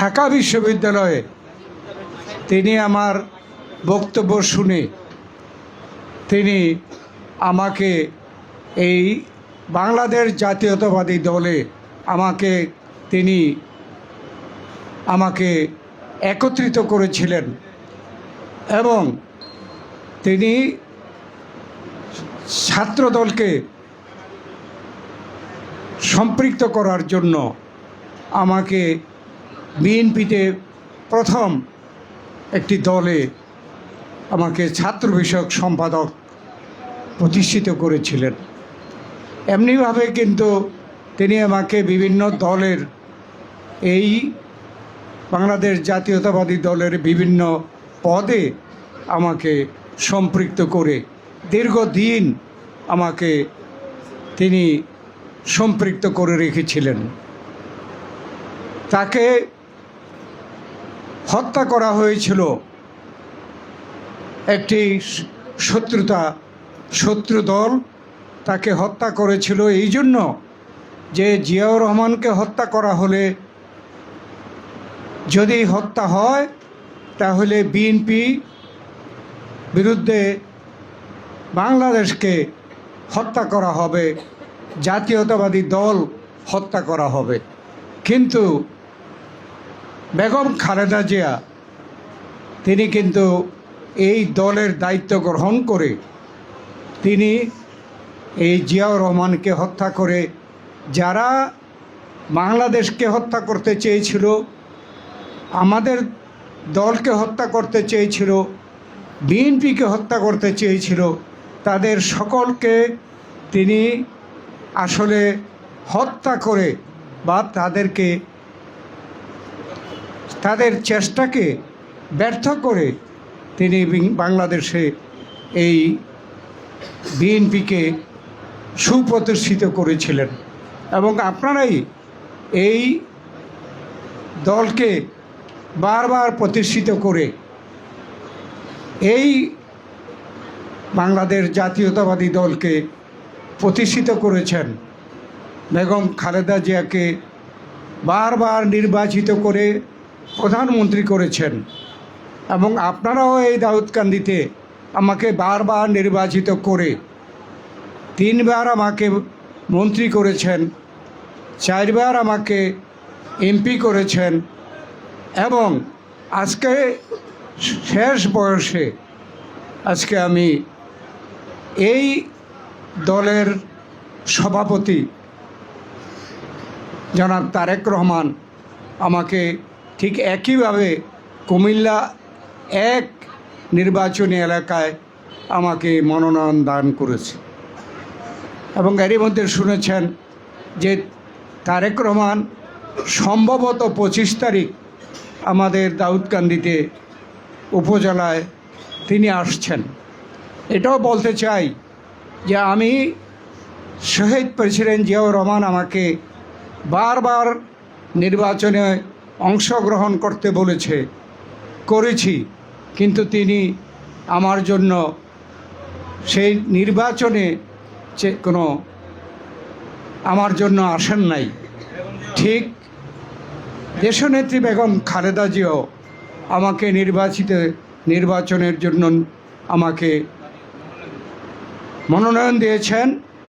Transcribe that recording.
ঢাকা বিশ্ববিদ্যালয়ে তিনি আমার বক্তব্য শুনে তিনি আমাকে এই বাংলাদেশ জাতীয়তাবাদী দলে আমাকে একত্রিত করেছিলেন এবং তিনি ছাত্রদলকে সম্পৃক্ত করার জন্য আমাকে বিএনপিতে প্রথম একটি দলে আমাকে ছাত্র বিষয়ক সম্পাদক প্রতিষ্ঠিত করেছিলেন। এমনিভাবে কিন্তু তিনি আমাকে বিভিন্ন দলের এই বাংলাদেশ জাতীয়তাবাদী দলের বিভিন্ন পদে আমাকে সম্পৃক্ত করে দীর্ঘদিন আমাকে তিনি সম্পৃক্ত করে রেখেছিলেন। তাকে হত্যা করা হয়েছিল একটি শত্রু দল তাকে হত্যা করেছিল এই জন্য যে জিয়াউর রহমানকে হত্যা করা হলে যদি হত্যা হয় তাহলে বিএনপি বিরুদ্ধে বাংলাদেশকে হত্যা করা হবে, জাতীয়তাবাদী দল হত্যা করা হবে। কিন্তু বেগম খালেদা জিয়া তিনি কিন্তু এই দলের দায়িত্ব গ্রহণ করে তিনি এই জিয়াউর রহমানকে হত্যা করে যারা বাংলাদেশকে হত্যা করতে চেয়েছিল, আমাদের দলকে হত্যা করতে চেয়েছিল, বিএনপিকে হত্যা করতে চেয়েছিল, তাদের সকলকে তিনি আসলে হত্যা করে বা তাদের চেষ্টাকে ব্যর্থ করে তিনি বাংলাদেশে এই বিএনপিকে সুপ্রতিষ্ঠিত করেছিলেন। এবং আপনারাই এই দলকে বারবার প্রতিষ্ঠিত করে এই বাংলাদেশ জাতীয়তাবাদী দলকে প্রতিষ্ঠিত করেছেন। বেগম খালেদা জিয়াকে বারবার নির্বাচিত করে প্রধানমন্ত্রী করেছেন এবং আপনারাও এই দাউদকান্দিতে আমাকে বারবার নির্বাচিত করে 3 বার আমাকে মন্ত্রী করেছেন, 4 বার আমাকে এমপি করেছেন এবং আজকে শেষ বয়সে আজকে আমি এই দলের সভাপতি জনাব তারেক রহমান আমাকে ঠিক একইভাবে কুমিল্লা 1 নির্বাচনী এলাকায় আমাকে মনোনয়ন দান করেছে। এবং এরই মধ্যে শুনেছেন যে তারেক রহমান সম্ভবত 25 তারিখ আমাদের দাউদকান্দিতে উপজেলায় তিনি আসছেন। এটাও বলতে চাই যে আমি শহীদ প্রেসিডেন্ট জিয়াউর রহমান আমাকে বারবার নির্বাচনে অংশগ্রহণ করতে করেছি, কিন্তু তিনি আমার জন্য সেই নির্বাচনে আমার জন্য আসেন নাই। ঠিক দেশনেত্রী বেগম খালেদা জিয়াও আমাকে নির্বাচনের জন্য আমাকে মনোনয়ন দিয়েছেন